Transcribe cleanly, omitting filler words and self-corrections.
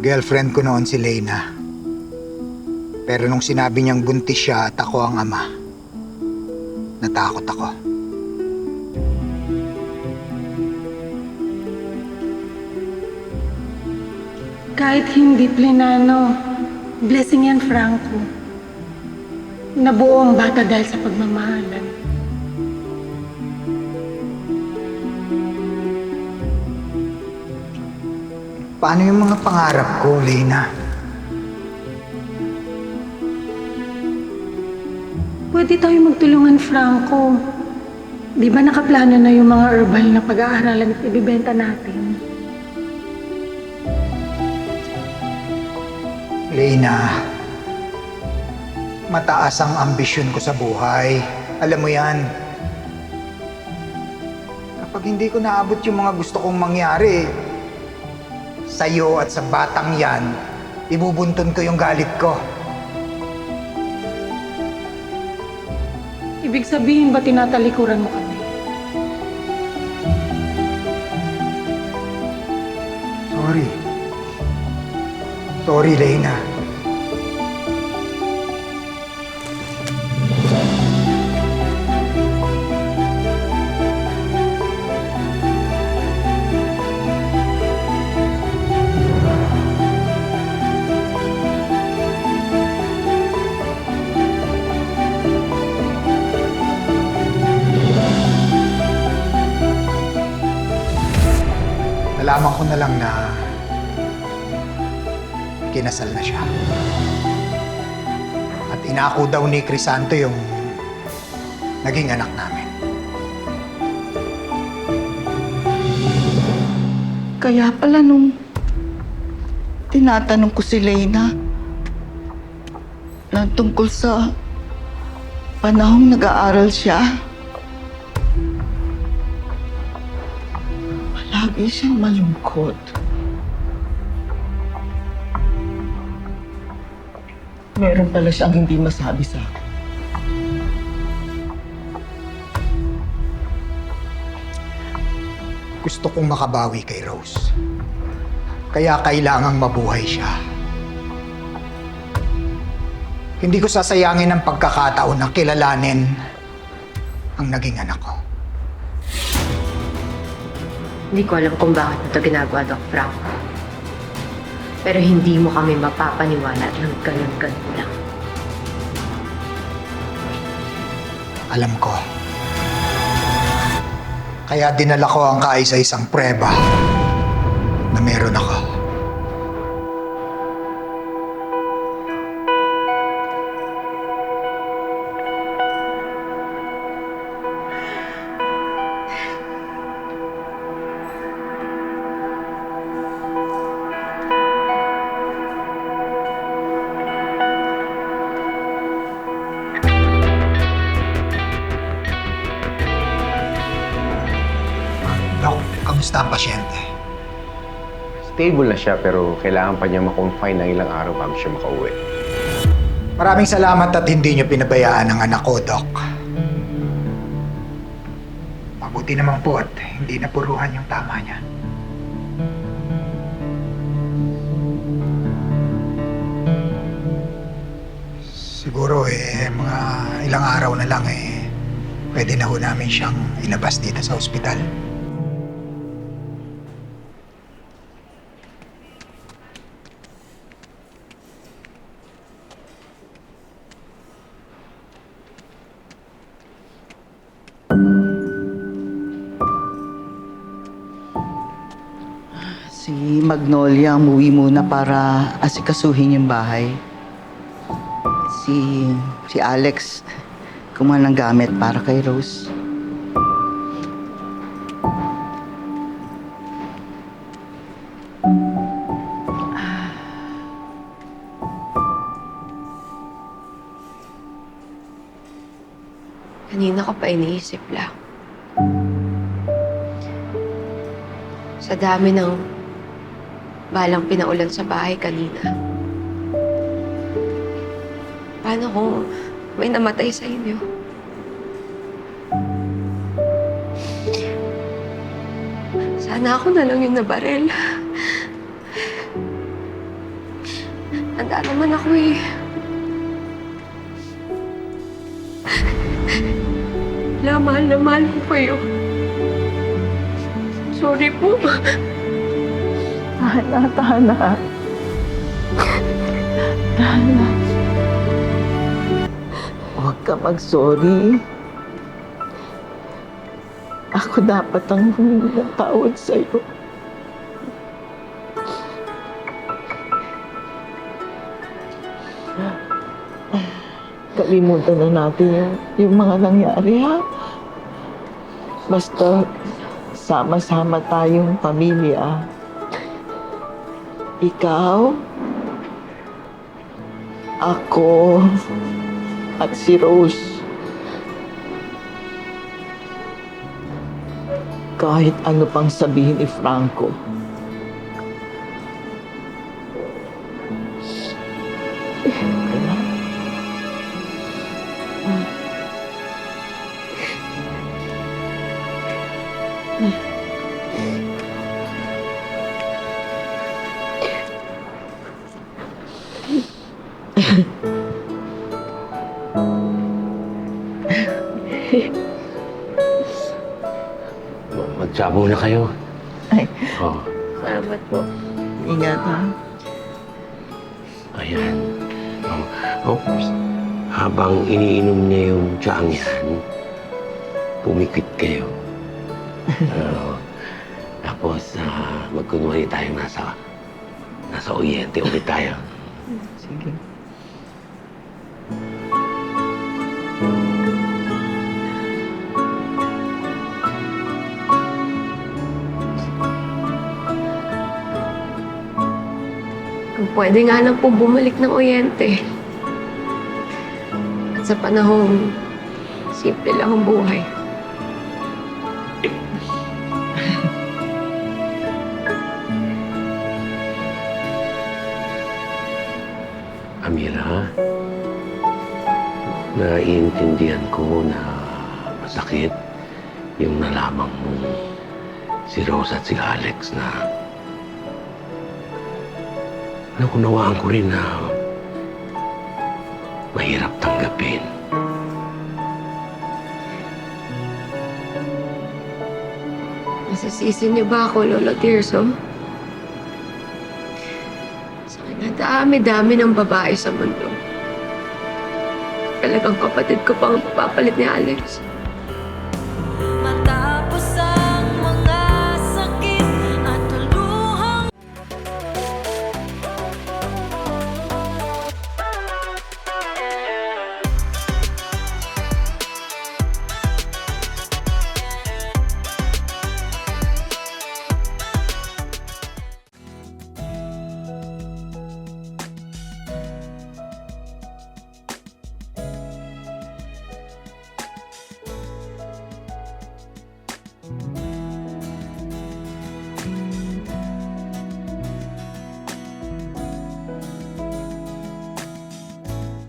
Girlfriend ko noon si Leyna. Pero nung sinabi niyang buntis siya at ako ang ama, natakot ako. Kahit hindi plinano, blessing yan, Franco. Nabuo ang bata dahil sa pagmamahalan. Paano yung mga pangarap ko, Leyna? Pwede tayo magtulungan, Franco. Di ba nakaplano na yung mga herbal na pag-aaralan at ibibenta natin? Leyna, mataas ang ambisyon ko sa buhay. Alam mo yan. Kapag hindi ko naabot yung mga gusto kong mangyari, sa'yo at sa batang yan, ibubuntun ko yung galit ko. Ibig sabihin ba tinatalikuran mo kami? Sorry. Sorry, Leyna. Nalaman ko na lang na kinasal na siya. At inako daw ni Crisanto yung naging anak namin. Kaya pala nung tinatanong ko si Leyna na tungkol sa panahong nag-aaral siya, palagi siyang malungkot. Meron pala siyang hindi masabi sa akin. Gusto kong makabawi kay Rose. Kaya kailangang mabuhay siya. Hindi ko sasayangin ang pagkakataon na kilalanin ang naging anak ko. Hindi ko alam kung bakit mo ito ginagawa, Doc Frank. Pero hindi mo kami mapapaniwala ng ganun-ganun lang. Alam ko. Kaya dinala ko ang kaisa-isang prueba na meron ako. Dok, kamusta ang pasyente? Stable na siya pero kailangan pa niya ma-confine ng ilang araw bago siya makauwi. Maraming salamat at hindi niyo pinabayaan ang anak ko, Doc. Mabuti naman po at hindi napuruhan yung tama niya. Siguro mga ilang araw na lang pwede na ho namin siyang ilabas dito sa ospital. Si Magnolia umuwi muna para asikasuhin yung bahay. Si Alex kumuha ng gamit para kay Rose. Kanina ko pa iniisip lang. Sa dami ng balang pinaulan sa bahay kanina. Paano kung may namatay sa inyo? Sana ako na lang yung nabarel. Handa naman ako eh. Mahal na mahal ko kayo. Sorry po. Tana, Tana. Tana. Huwag ka mag-sorry. Ako dapat ang humingi ng tawad sa'yo. Kalimutan na natin yung mga nangyari, ha? Basta sama-sama tayong pamilya. Ikaw, ako, at si Rose. Kahit ano pang sabihin ni Franco. Kaya, Magsabo na kayo. ay, Oh, Salamat po. ingat, ha? ayan. Oh, habang iniinom niya yung tsaang yan, pumikit kayo. Tapos, magkunwari tayong nasa Oriente ulit tayo. Sige. Kung pwede nga lang po bumalik ng Oriente. At sa panahong simple lang ang buhay. Amira, naiintindihan ko na masakit yung nalaman mo si Rose at si Alex na nakunawaan ko rin na mahirap tanggapin. Nasisisi niyo ba ako, Lolo Tirso? Sa dami-dami ng babae sa mundo. Talagang kapatid ko pang papalit ni Alex.